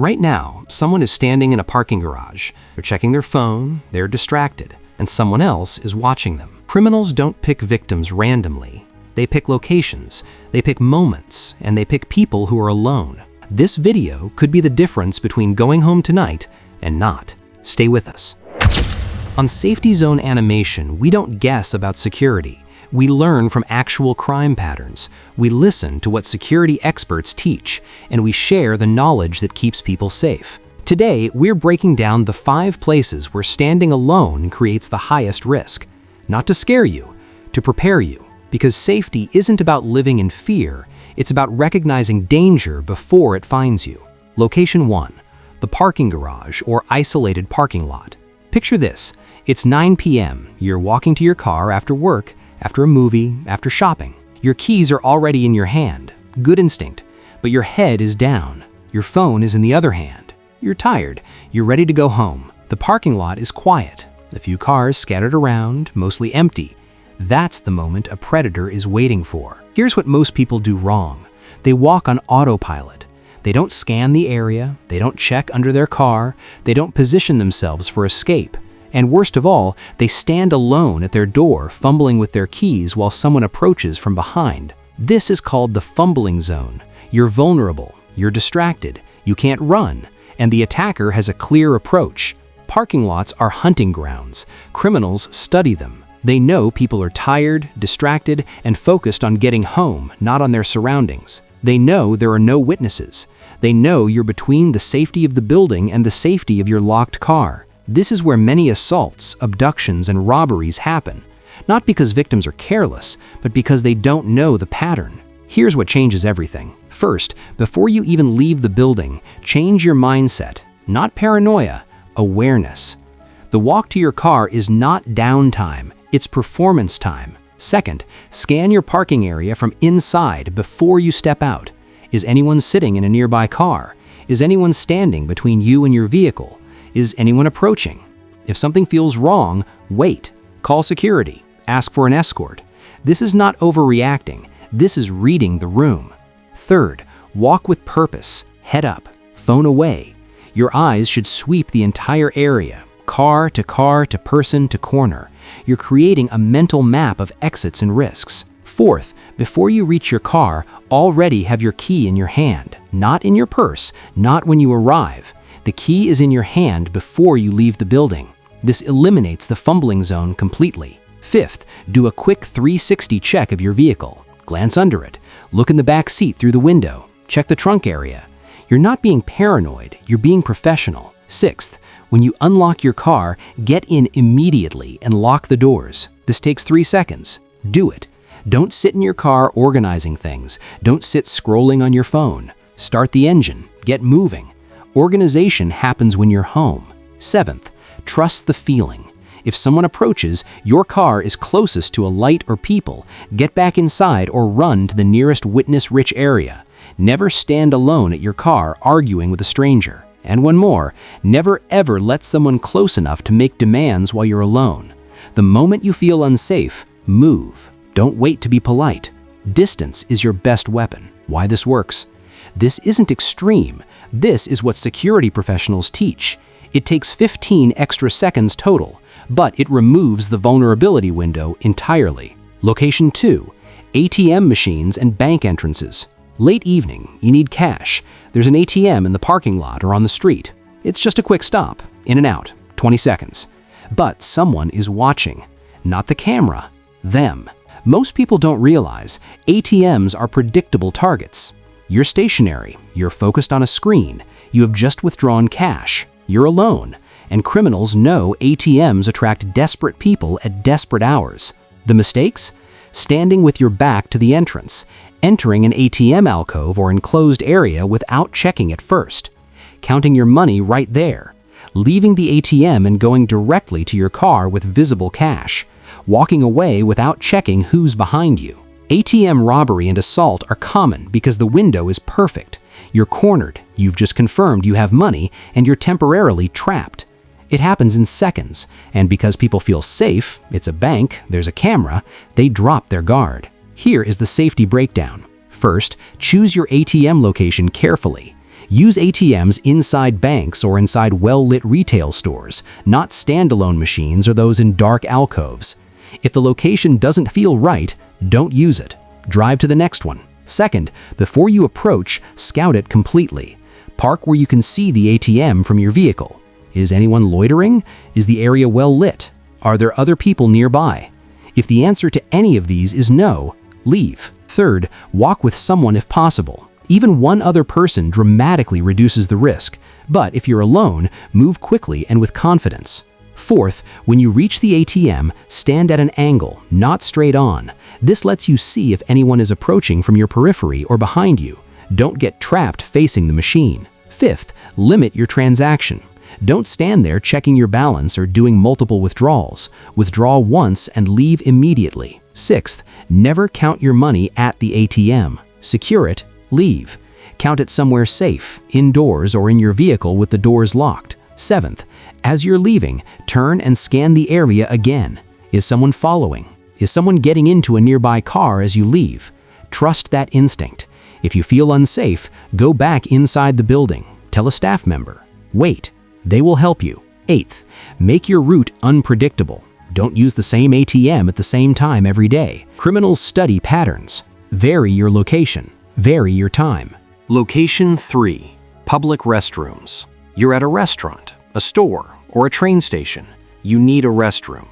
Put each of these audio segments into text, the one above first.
Right now, someone is standing in a parking garage. They're checking their phone, they're distracted, and someone else is watching them. Criminals don't pick victims randomly. They pick locations, they pick moments, and they pick people who are alone. This video could be the difference between going home tonight and not. Stay with us. On Safety Zone Animation, we don't guess about security. We learn from actual crime patterns. We listen to what security experts teach, and we share the knowledge that keeps people safe. Today, we're breaking down the 5 places where standing alone creates the highest risk. Not to scare you, to prepare you. Because safety isn't about living in fear, it's about recognizing danger before it finds you. Location 1, the parking garage or isolated parking lot. Picture this, it's 9 p.m., you're walking to your car after work, after a movie, after shopping. Your keys are already in your hand, good instinct, but your head is down. Your phone is in the other hand. You're tired, you're ready to go home. The parking lot is quiet, a few cars scattered around, mostly empty. That's the moment a predator is waiting for. Here's what most people do wrong. They walk on autopilot. They don't scan the area, they don't check under their car, they don't position themselves for escape. And worst of all, they stand alone at their door, fumbling with their keys while someone approaches from behind. This is called the fumbling zone. You're vulnerable, you're distracted, you can't run, and the attacker has a clear approach. Parking lots are hunting grounds. Criminals study them. They know people are tired, distracted, and focused on getting home, not on their surroundings. They know there are no witnesses. They know you're between the safety of the building and the safety of your locked car. This is where many assaults, abductions, and robberies happen. Not because victims are careless, but because they don't know the pattern. Here's what changes everything. First, before you even leave the building, change your mindset. Not paranoia, awareness. The walk to your car is not downtime, it's performance time. Second, scan your parking area from inside before you step out. Is anyone sitting in a nearby car? Is anyone standing between you and your vehicle? Is anyone approaching? If something feels wrong, wait. Call security. Ask for an escort. This is not overreacting. This is reading the room. Third, walk with purpose. Head up. Phone away. Your eyes should sweep the entire area, car to person to corner. You're creating a mental map of exits and risks. Fourth, before you reach your car, already have your key in your hand, not in your purse, not when you arrive. The key is in your hand before you leave the building. This eliminates the fumbling zone completely. Fifth, do a quick 360 check of your vehicle. Glance under it. Look in the back seat through the window. Check the trunk area. You're not being paranoid, you're being professional. Sixth, when you unlock your car, get in immediately and lock the doors. This takes 3 seconds. Do it. Don't sit in your car organizing things. Don't sit scrolling on your phone. Start the engine. Get moving. Organization happens when you're home. Seventh, trust the feeling. If someone approaches, your car is closest to a light or people. Get back inside or run to the nearest witness-rich area. Never stand alone at your car arguing with a stranger. And one more, never ever let someone close enough to make demands while you're alone. The moment you feel unsafe, move. Don't wait to be polite. Distance is your best weapon. Why this works? This isn't extreme. This is what security professionals teach. It takes 15 extra seconds total, but it removes the vulnerability window entirely. Location 2, ATM machines and bank entrances. Late evening, you need cash. There's an ATM in the parking lot or on the street. It's just a quick stop, in and out, 20 seconds. But someone is watching. Not the camera, them. Most people don't realize ATMs are predictable targets. You're stationary, you're focused on a screen, you have just withdrawn cash, you're alone, and criminals know ATMs attract desperate people at desperate hours. The mistakes? Standing with your back to the entrance, entering an ATM alcove or enclosed area without checking it first, counting your money right there, leaving the ATM and going directly to your car with visible cash, walking away without checking who's behind you. ATM robbery and assault are common because the window is perfect. You're cornered, you've just confirmed you have money, and you're temporarily trapped. It happens in seconds, and because people feel safe, it's a bank, there's a camera, they drop their guard. Here is the safety breakdown. First, choose your ATM location carefully. Use ATMs inside banks or inside well-lit retail stores, not standalone machines or those in dark alcoves. If the location doesn't feel right, don't use it. Drive to the next one. Second, before you approach, scout it completely. Park where you can see the ATM from your vehicle. Is anyone loitering? Is the area well lit? Are there other people nearby? If the answer to any of these is no, leave. Third, walk with someone if possible. Even one other person dramatically reduces the risk, but if you're alone, move quickly and with confidence. Fourth, when you reach the ATM, stand at an angle, not straight on. This lets you see if anyone is approaching from your periphery or behind you. Don't get trapped facing the machine. Fifth, limit your transaction. Don't stand there checking your balance or doing multiple withdrawals. Withdraw once and leave immediately. Sixth, never count your money at the ATM. Secure it, leave. Count it somewhere safe, indoors or in your vehicle with the doors locked. Seventh, as you're leaving, turn and scan the area again. Is someone following? Is someone getting into a nearby car as you leave? Trust that instinct. If you feel unsafe, go back inside the building. Tell a staff member. Wait. They will help you. Eighth, make your route unpredictable. Don't use the same ATM at the same time every day. Criminals study patterns. Vary your location. Vary your time. Location 3. Public restrooms. You're at a restaurant, a store, or a train station. You need a restroom.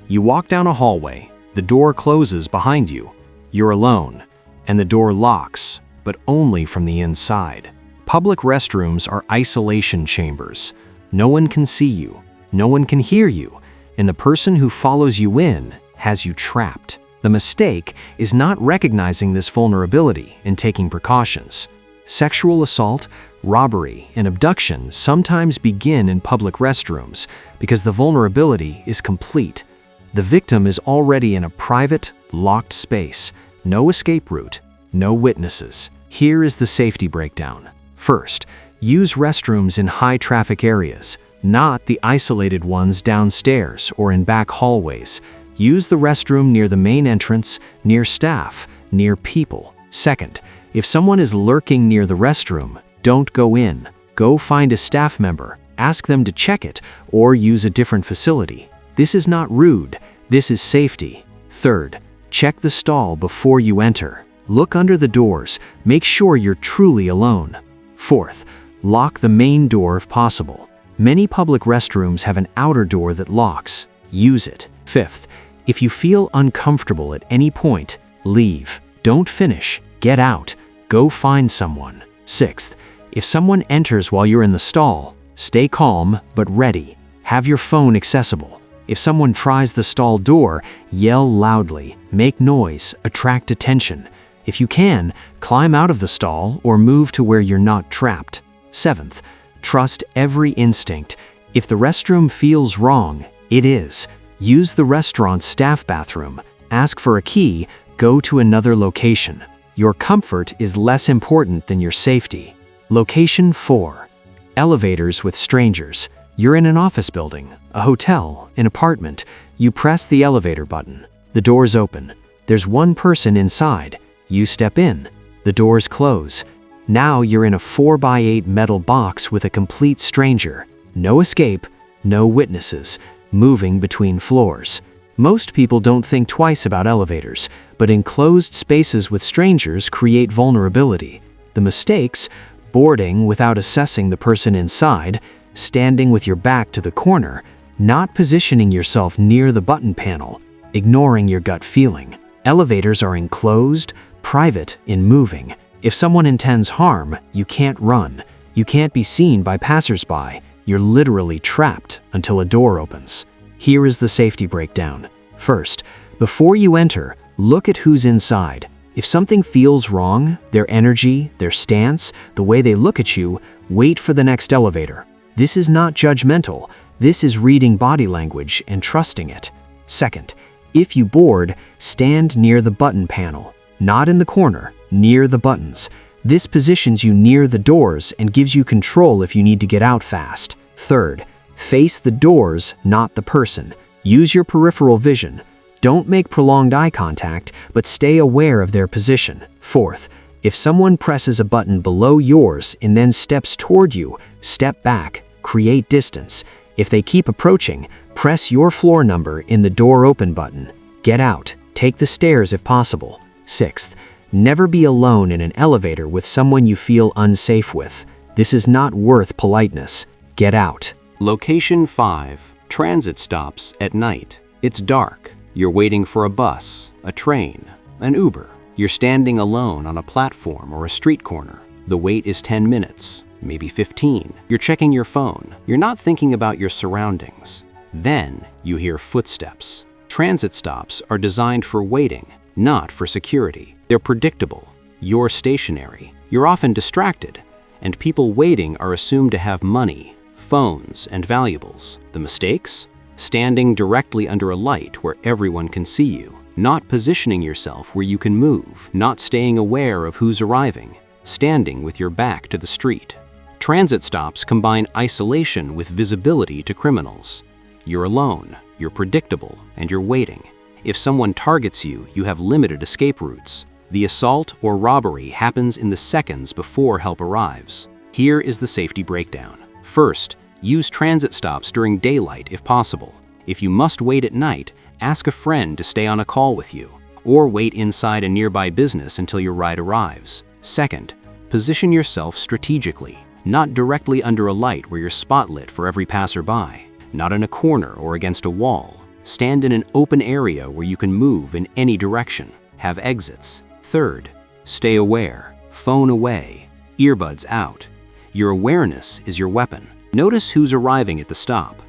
You walk down a hallway. The door closes behind you. You're alone, and the door locks, but only from the inside. Public restrooms are isolation chambers. No one can see you, no one can hear you, and the person who follows you in has you trapped. The mistake is not recognizing this vulnerability and taking precautions. Sexual assault, robbery, and abduction sometimes begin in public restrooms because the vulnerability is complete. The victim is already in a private, locked space, no escape route, no witnesses. Here is the safety breakdown. First, use restrooms in high-traffic areas, not the isolated ones downstairs or in back hallways. Use the restroom near the main entrance, near staff, near people. Second, if someone is lurking near the restroom, don't go in. Go find a staff member, ask them to check it, or use a different facility. This is not rude, this is safety. Third, check the stall before you enter. Look under the doors, make sure you're truly alone. Fourth, lock the main door if possible. Many public restrooms have an outer door that locks. Use it. Fifth, if you feel uncomfortable at any point, leave. Don't finish. Get out. Go find someone. Sixth, if someone enters while you're in the stall, stay calm but ready. Have your phone accessible. If someone tries the stall door, yell loudly. Make noise. Attract attention. If you can, climb out of the stall or move to where you're not trapped. Seventh, trust every instinct. If the restroom feels wrong, it is. Use the restaurant's staff bathroom. Ask for a key. Go to another location. Your comfort is less important than your safety. Location 4. Elevators with strangers. You're in an office building, a hotel, an apartment. You press the elevator button. The doors open. There's one person inside. You step in. The doors close. Now you're in a 4x8 metal box with a complete stranger. No escape, no witnesses, moving between floors. Most people don't think twice about elevators, but enclosed spaces with strangers create vulnerability. The mistakes: boarding without assessing the person inside, standing with your back to the corner, not positioning yourself near the button panel, ignoring your gut feeling. Elevators are enclosed, private, and moving. If someone intends harm, you can't run. You can't be seen by passersby. You're literally trapped until a door opens. Here is the safety breakdown. First, before you enter, look at who's inside. If something feels wrong, their energy, their stance, the way they look at you, wait for the next elevator. This is not judgmental. This is reading body language and trusting it. Second, if you board, stand near the button panel. Not in the corner, near the buttons. This positions you near the doors and gives you control if you need to get out fast. Third, face the doors, not the person. Use your peripheral vision. Don't make prolonged eye contact, but stay aware of their position. Fourth, If someone presses a button below yours and then steps toward you, step back, create distance. If they keep approaching, press your floor number in the door open button. Get out. Take the stairs if possible. 6th, never be alone in an elevator with someone you feel unsafe with. This is not worth politeness. Get out. Location 5. Transit stops at night. It's dark. You're waiting for a bus, a train, an Uber. You're standing alone on a platform or a street corner. The wait is 10 minutes, maybe 15. You're checking your phone. You're not thinking about your surroundings. Then you hear footsteps. Transit stops are designed for waiting, not for security. They're predictable. You're stationary. You're often distracted. And people waiting are assumed to have money, phones, and valuables. The mistakes? Standing directly under a light where everyone can see you. Not positioning yourself where you can move. Not staying aware of who's arriving. Standing with your back to the street. Transit stops combine isolation with visibility to criminals. You're alone, you're predictable, and you're waiting. If someone targets you, you have limited escape routes. The assault or robbery happens in the seconds before help arrives. Here is the safety breakdown. First, use transit stops during daylight if possible. If you must wait at night, ask a friend to stay on a call with you, or wait inside a nearby business until your ride arrives. Second, position yourself strategically, not directly under a light where you're spotlit for every passerby, not in a corner or against a wall. Stand in an open area where you can move in any direction. Have exits. Third, stay aware. Phone away. Earbuds out. Your awareness is your weapon. Notice who's arriving at the stop.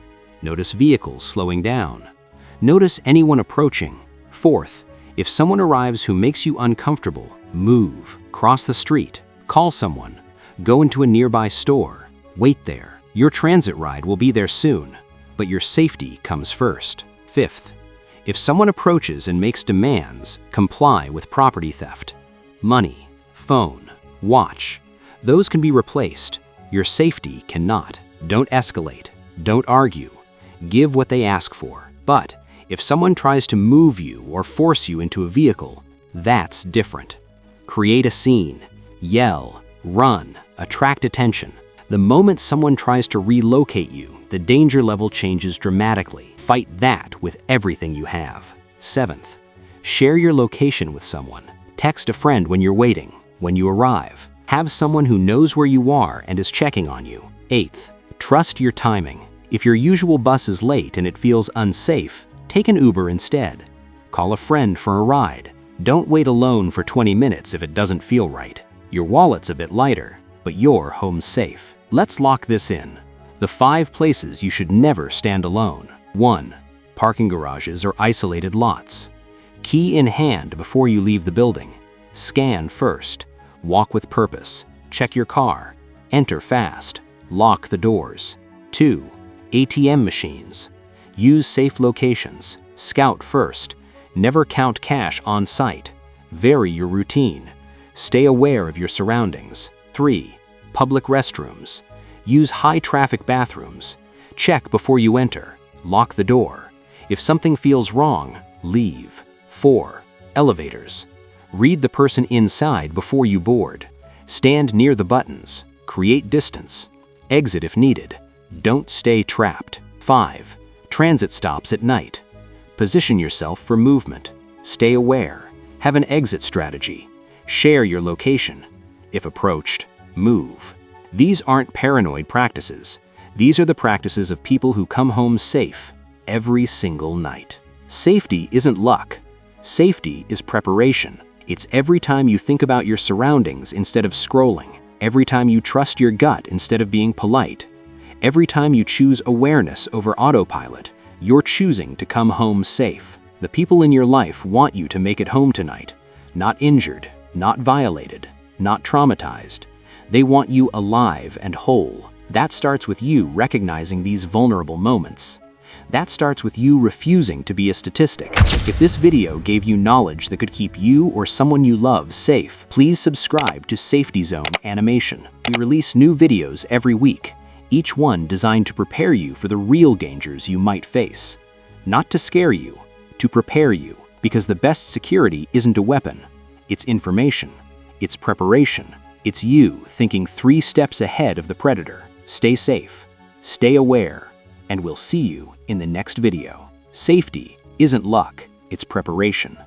Notice vehicles slowing down. Notice anyone approaching. Fourth, if someone arrives who makes you uncomfortable, move. Cross the street. Call someone. Go into a nearby store. Wait there. Your transit ride will be there soon, but your safety comes first. Fifth, if someone approaches and makes demands, comply with property theft. Money, phone, watch. Those can be replaced. Your safety cannot. Don't escalate. Don't argue. Give what they ask for. But if someone tries to move you or force you into a vehicle, that's different. Create a scene. Yell. Run. Attract attention. The moment someone tries to relocate you, the danger level changes dramatically. Fight that with everything you have. 7th, share your location with someone. Text a friend when you're waiting, when you arrive. Have someone who knows where you are and is checking on you. 8th, trust your timing. If your usual bus is late and it feels unsafe, take an Uber instead. Call a friend for a ride. Don't wait alone for 20 minutes if it doesn't feel right. Your wallet's a bit lighter, but you're home safe. Let's lock this in. The 5 places you should never stand alone. 1. Parking garages or isolated lots. Key in hand before you leave the building. Scan first. Walk with purpose. Check your car. Enter fast. Lock the doors. 2. ATM machines. Use safe locations. Scout first. Never count cash on site. Vary your routine. Stay aware of your surroundings. 3. Public restrooms. Use high-traffic bathrooms. Check before you enter. Lock the door. If something feels wrong, leave. 4. Elevators. Read the person inside before you board. Stand near the buttons. Create distance. Exit if needed. Don't stay trapped. 5. Transit stops at night. Position yourself for movement. Stay aware. Have an exit strategy. Share your location. If approached, move. These aren't paranoid practices. These are the practices of people who come home safe every single night. Safety isn't luck. Safety is preparation. It's every time you think about your surroundings instead of scrolling. Every time you trust your gut instead of being polite. Every time you choose awareness over autopilot, you're choosing to come home safe. The people in your life want you to make it home tonight. Not injured, not violated, not traumatized. They want you alive and whole. That starts with you recognizing these vulnerable moments. That starts with you refusing to be a statistic. If this video gave you knowledge that could keep you or someone you love safe, please subscribe to Safety Zone Animation. We release new videos every week, each one designed to prepare you for the real dangers you might face. Not to scare you, to prepare you, because the best security isn't a weapon, it's information. It's preparation. It's you thinking 3 steps ahead of the predator. Stay safe, stay aware, and we'll see you in the next video. Safety isn't luck, it's preparation.